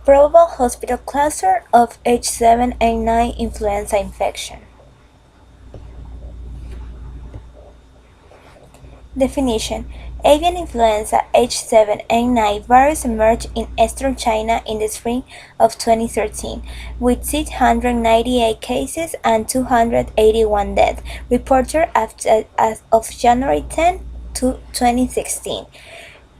Probable hospital cluster of H7N9 influenza infection. Definition: Avian influenza H7N9 virus emerged in eastern China in the spring of 2013, with 698 cases and 281 deaths reported as of January 10, 2016.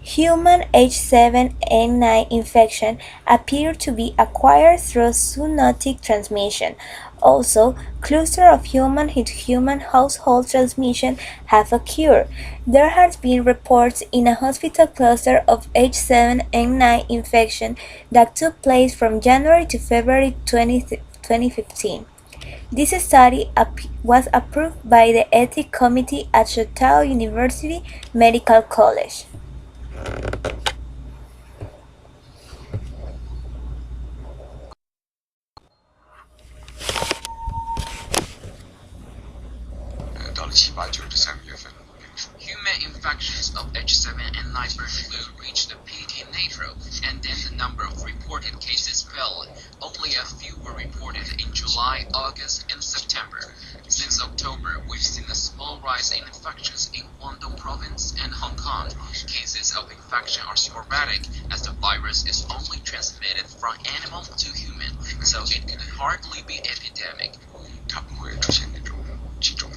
Human H7N9 infection appeared to be acquired through zoonotic transmission. Also, clusters of human-to-human household transmission have occurred. There has been reports in a hospital cluster of H7N9 infection that took place from January to February 2015. This study was approved by the Ethics Committee at Chow University Medical College. Human infections of H7N9 bird flu reached the peak in April, and then the number of reported cases fell. Only a few were reported in July, August, and September. Since October, we've seen a small rise in infections in Guangdong province and Hong Kong. Cases of infection are sporadic, as the virus is only transmitted from animal to human, so it could hardly be epidemic. 它不会出现那种集中。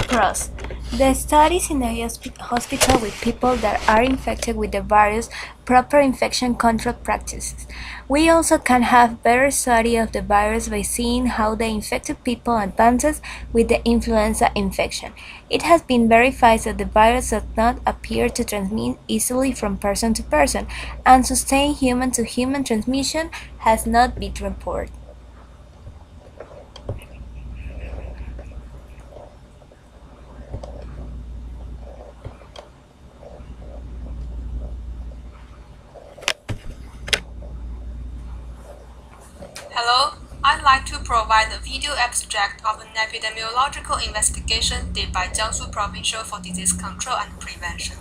Pros. The studies in the hospital with people that are infected with the virus, proper infection control practices. We also can have better study of the virus by seeing how the infected people advances with the influenza infection. It has been verified that the virus does not appear to transmit easily from person to person, and sustained human-to-human transmission has not been reported. Hello, I'd like to provide a video abstract of an epidemiological investigation did by Jiangsu Provincial for Disease Control and Prevention.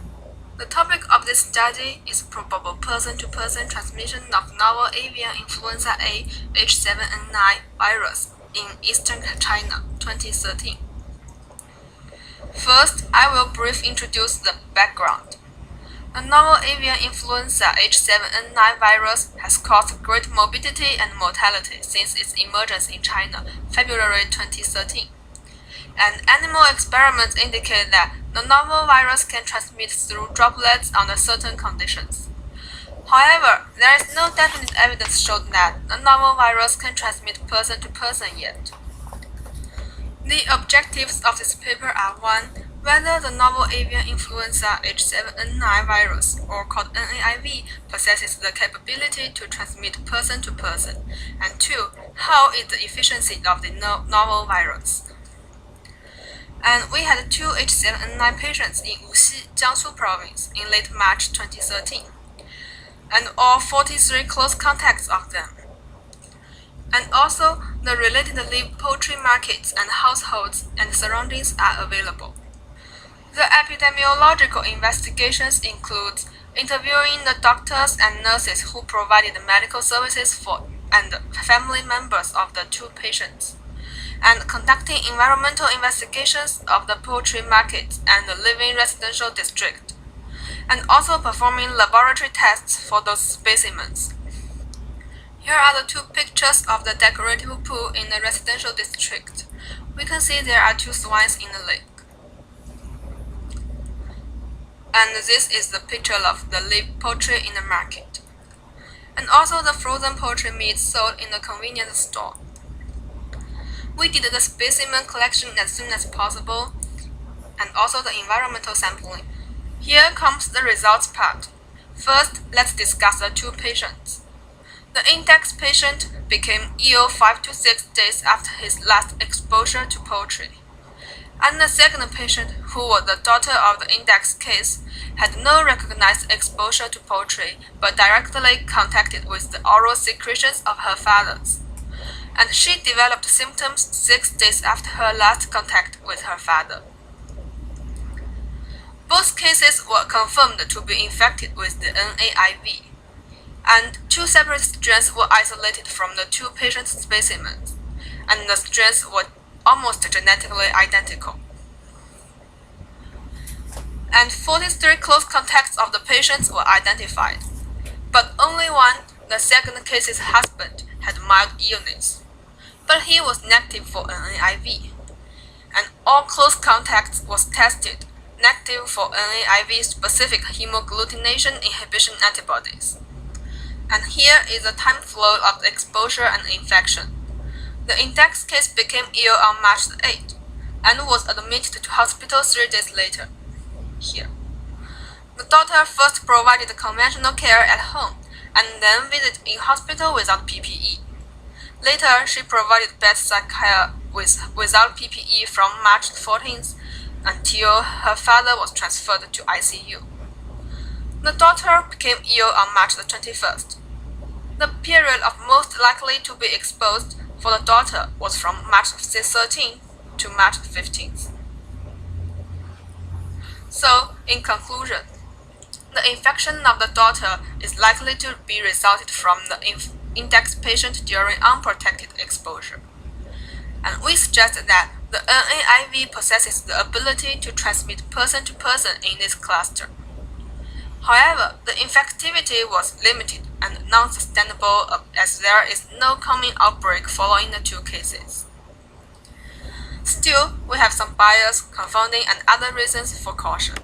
The topic of this study is probable person-to-person transmission of novel avian influenza A H7N9 virus in eastern China, 2013. First, I will briefly introduce the background. The novel avian influenza H7N9 virus has caused great morbidity and mortality since its emergence in China, February 2013. And animal experiments indicate that the novel virus can transmit through droplets under certain conditions. However, there is no definite evidence showing that the novel virus can transmit person to person yet. The objectives of this paper are 1. Whether the novel avian influenza H7N9 virus, or called NAIV, possesses the capability to transmit person to person, and 2. How is the efficiency of the novel virus? And we had 2 H7N9 patients in Wuxi, Jiangsu province in late March 2013, and all 43 close contacts of them. And also, the related live poultry markets and households and surroundings are available. The epidemiological investigations include interviewing the doctors and nurses who provided medical services for and family members of the 2 patients, and conducting environmental investigations of the poultry market and the living residential district, and also performing laboratory tests for those specimens. Here are the 2 pictures of the decorative pool in the residential district. We can see there are 2 swines in the lake. And this is the picture of the live poultry in the market. And also the frozen poultry meat sold in the convenience store. We did the specimen collection as soon as possible, and also the environmental sampling. Here comes the results part. First, let's discuss the 2 patients. The index patient became ill 5 to 6 days after his last exposure to poultry. And the second patient, who was the daughter of the index case, had no recognized exposure to poultry but directly contacted with the oral secretions of her fathers. And she developed symptoms 6 days after her last contact with her father. Both cases were confirmed to be infected with the NAIV, and 2 separate strains were isolated from the 2 patient specimens, and the strains were almost genetically identical. And 43 close contacts of the patients were identified, but only one, the second case's husband, had mild illness, but he was negative for NAIV, and all close contacts was tested negative for NAIV-specific hemagglutination inhibition antibodies. And here is the time flow of the exposure and infection. The index case became ill on March 8 and was admitted to hospital 3 days later. Here. The daughter first provided conventional care at home and then visited in hospital without PPE. Later, she provided bedside care without PPE from March 14th until her father was transferred to ICU. The daughter became ill on March 21st. The period of most likely to be exposed for the daughter was from March 13th to March 15th. So, in conclusion, the infection of the daughter is likely to be resulted from the index patient during unprotected exposure. And we suggest that the NAIV possesses the ability to transmit person to person in this cluster. However, the infectivity was limited and non-sustainable as there is no common outbreak following the 2 cases. Still, we have some bias, confounding, and other reasons for caution.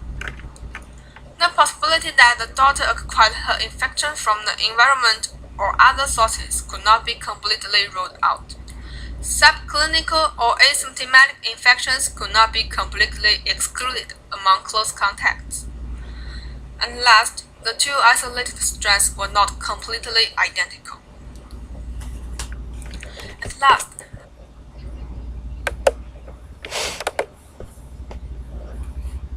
The possibility that the daughter acquired her infection from the environment or other sources could not be completely ruled out. Subclinical or asymptomatic infections could not be completely excluded among close contacts. And last, the 2 isolated strains were not completely identical. At last,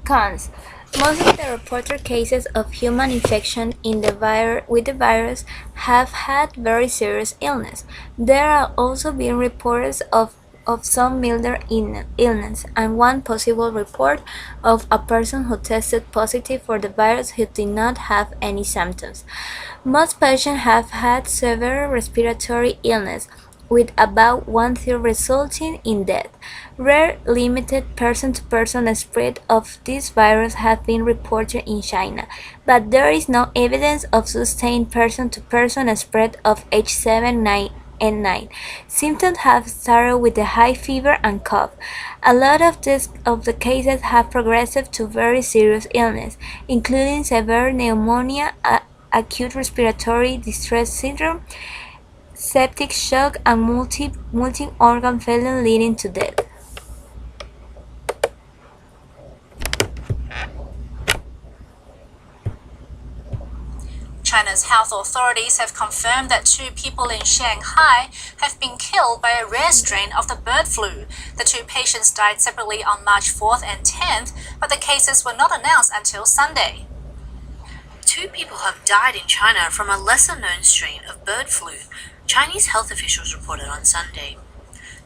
Cons. Most of the reported cases of human infection with the virus have had very serious illness. There are also been reports of some milder illness, and one possible report of a person who tested positive for the virus who did not have any symptoms. Most patients have had severe respiratory illness, with about 1/3 resulting in death. Rare, limited person-to-person spread of this virus have been reported in China, but there is no evidence of sustained person-to-person spread of H7N9. Symptoms have started with a high fever and cough. A lot of the cases have progressed to very serious illness, including severe pneumonia, acute respiratory distress syndrome, septic shock, and multi-organ failure leading to death. China's health authorities have confirmed that 2 people in Shanghai have been killed by a rare strain of the bird flu. The 2 patients died separately on March 4th and 10th, but the cases were not announced until Sunday. 2 people have died in China from a lesser-known strain of bird flu, Chinese health officials reported on Sunday.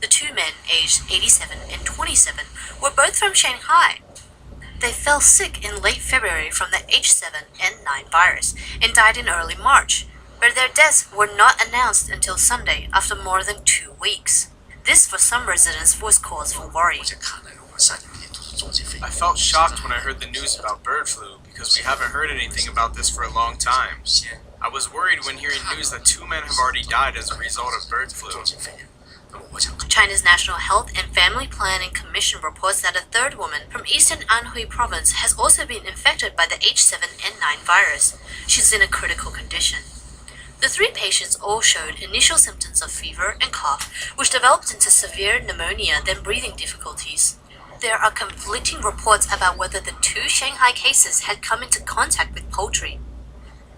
The 2 men, aged 87 and 27, were both from Shanghai. They fell sick in late February from the H7N9 virus and died in early March, but their deaths were not announced until Sunday after more than 2 weeks. This, for some residents, was cause for worry. I felt shocked when I heard the news about bird flu because we haven't heard anything about this for a long time. I was worried when hearing news that 2 men have already died as a result of bird flu. China's National Health and Family Planning Commission reports that a 3rd woman from eastern Anhui province has also been infected by the H7N9 virus. She's in a critical condition. The 3 patients all showed initial symptoms of fever and cough, which developed into severe pneumonia, then breathing difficulties. There are conflicting reports about whether the 2 Shanghai cases had come into contact with poultry.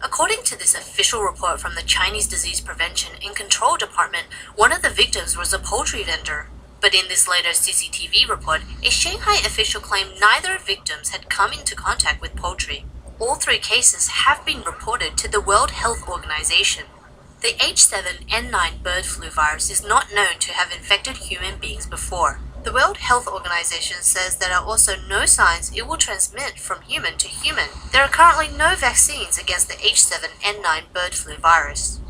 According to this official report from the Chinese Disease Prevention and Control Department, one of the victims was a poultry vendor, But in this latest CCTV report, a Shanghai official claimed neither victims had come into contact with poultry. All 3 cases have been reported to the World Health Organization. The H7N9 bird flu virus is not known to have infected human beings before. The World Health Organization says there are also no signs it will transmit from human to human. There are currently no vaccines against the H7N9 bird flu virus.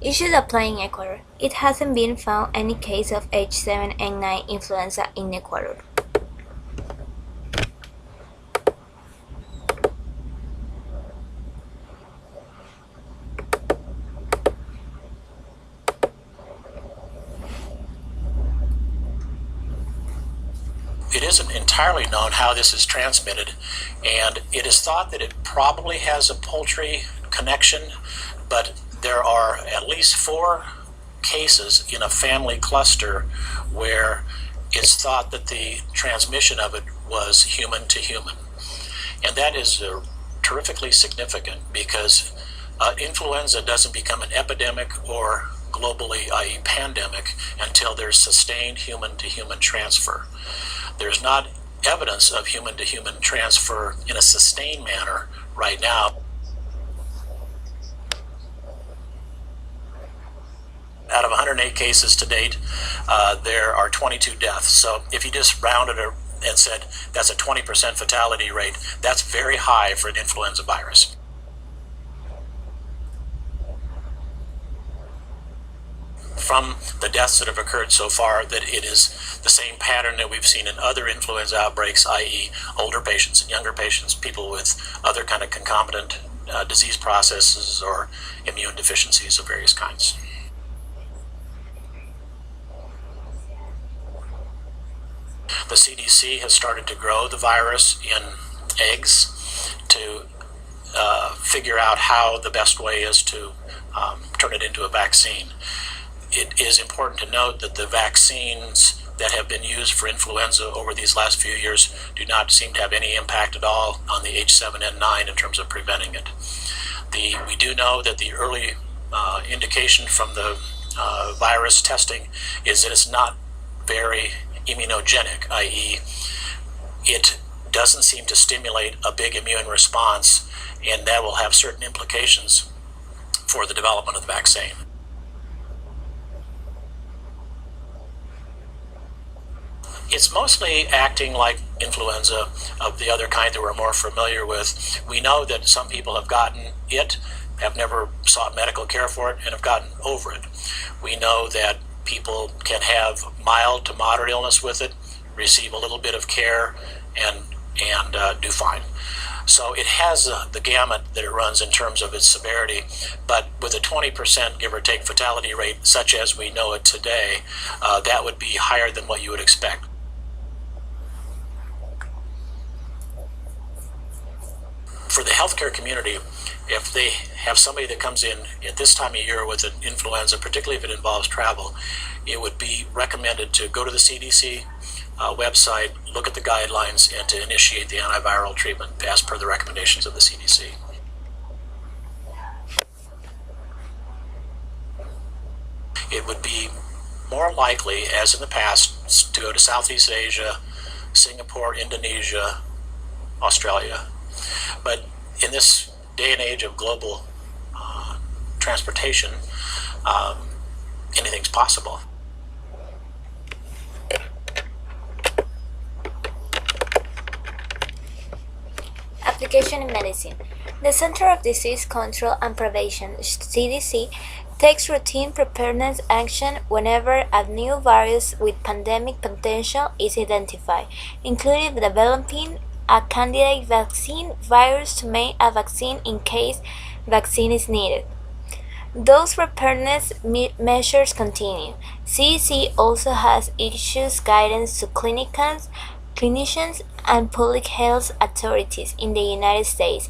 Issues applying in Ecuador. It hasn't been found any case of H7N9 influenza in Ecuador. It isn't entirely known how this is transmitted, and it is thought that it probably has a poultry connection, but there are at least 4 cases in a family cluster where it's thought that the transmission of it was human to human. And that is terrifically significant because influenza doesn't become an epidemic or globally, i.e. pandemic, until there's sustained human-to-human transfer. There's not evidence of human-to-human transfer in a sustained manner right now. Out of 108 cases to date, there are 22 deaths. So if you just rounded it and said that's a 20% fatality rate, that's very high for an influenza virus. From the deaths that have occurred so far, that it is the same pattern that we've seen in other influenza outbreaks, i.e. older patients and younger patients, people with other kind of concomitant disease processes or immune deficiencies of various kinds. The CDC has started to grow the virus in eggs to figure out how the best way is to turn it into a vaccine. It is important to note that the vaccines that have been used for influenza over these last few years do not seem to have any impact at all on the H7N9 in terms of preventing it. We do know that the early indication from the virus testing is that it's not very immunogenic, i.e. it doesn't seem to stimulate a big immune response, and that will have certain implications for the development of the vaccine. It's mostly acting like influenza of the other kind that we're more familiar with. We know that some people have gotten it, have never sought medical care for it, and have gotten over it. We know that people can have mild to moderate illness with it, receive a little bit of care, and do fine. So it has the gamut that it runs in terms of its severity, but with a 20% give or take fatality rate, such as we know it today, that would be higher than what you would expect. For the healthcare community, if they have somebody that comes in at this time of year with an influenza, particularly if it involves travel, it would be recommended to go to the CDC website, look at the guidelines, and to initiate the antiviral treatment as per the recommendations of the CDC. It would be more likely, as in the past, to go to Southeast Asia, Singapore, Indonesia, Australia. But in this day and age of global transportation, anything's possible. Application in medicine. The Center of Disease Control and Prevention, CDC, takes routine preparedness action whenever a new virus with pandemic potential is identified, including developing a candidate vaccine virus to make a vaccine in case vaccine is needed. Those preparedness measures continue. CDC also has issued guidance to clinicians and public health authorities in the United States,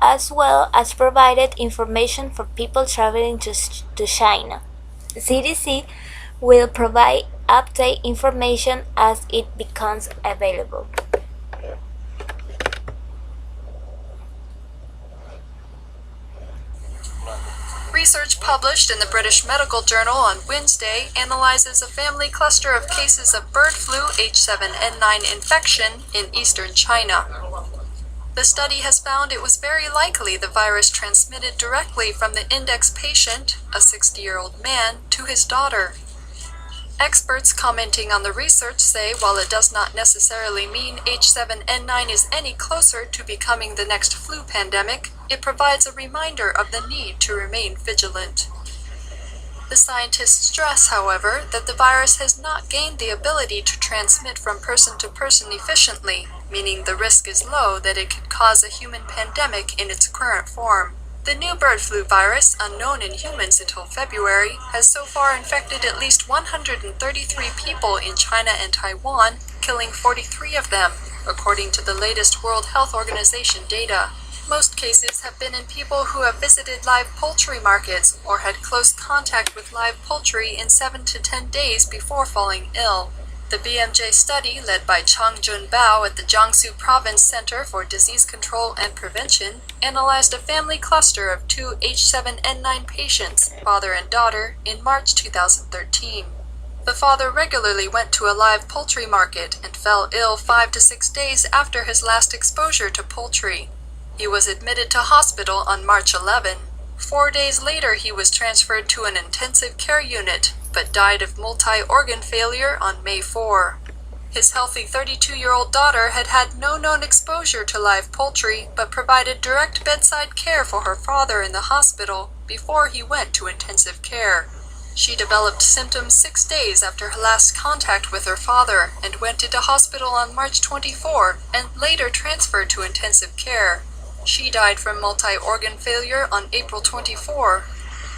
as well as provided information for people traveling to China. CDC will provide update information as it becomes available. research published in the British Medical Journal on Wednesday analyzes a family cluster of cases of bird flu H7N9 infection in eastern China. The study has found it was very likely the virus transmitted directly from the index patient, a 60-year-old man, to his daughter. Experts commenting on the research say while it does not necessarily mean H7N9 is any closer to becoming the next flu pandemic, it provides a reminder of the need to remain vigilant. The scientists stress, however, that the virus has not gained the ability to transmit from person to person efficiently, meaning the risk is low that it could cause a human pandemic in its current form. The new bird flu virus, unknown in humans until February, has so far infected at least 133 people in China and Taiwan, killing 43 of them, according to the latest World Health Organization data. Most cases have been in people who have visited live poultry markets or had close contact with live poultry in 7 to 10 days before falling ill. The BMJ study, led by Chang Junbao at the Jiangsu Province Center for Disease Control and Prevention, analyzed a family cluster of 2 H7N9 patients, father and daughter, in March 2013. The father regularly went to a live poultry market and fell ill 5 to 6 days after his last exposure to poultry. He was admitted to hospital on March 11. 4 days later, he was transferred to an intensive care unit, but died of multi-organ failure on May 4. His healthy 32-year-old daughter had had no known exposure to live poultry, but provided direct bedside care for her father in the hospital before he went to intensive care. She developed symptoms 6 days after her last contact with her father and went into hospital on March 24 and later transferred to intensive care. She died from multi-organ failure on April 24.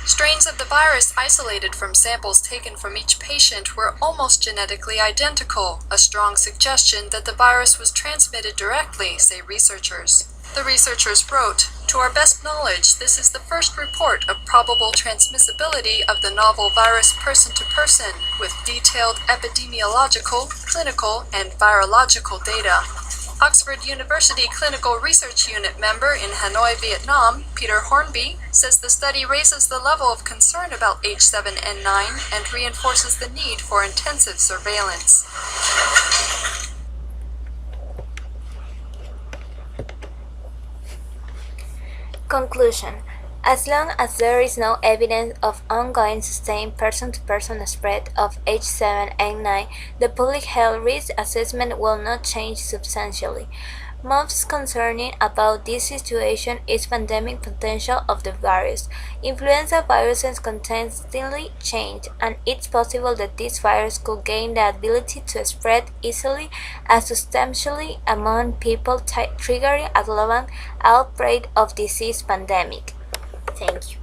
Strains of the virus isolated from samples taken from each patient were almost genetically identical, a strong suggestion that the virus was transmitted directly, say researchers. The researchers wrote, "To our best knowledge, this is the first report of probable transmissibility of the novel virus person to person, with detailed epidemiological, clinical, and virological data." Oxford University Clinical Research Unit member in Hanoi, Vietnam, Peter Hornby, says the study raises the level of concern about H7N9 and reinforces the need for intensive surveillance. Conclusion. As long as there is no evidence of ongoing sustained person-to-person spread of H7N9, the public health risk assessment will not change substantially. Most concerning about this situation is pandemic potential of the virus. Influenza viruses constantly change, and it's possible that this virus could gain the ability to spread easily and substantially among people, triggering a global outbreak of disease pandemic. Thank you.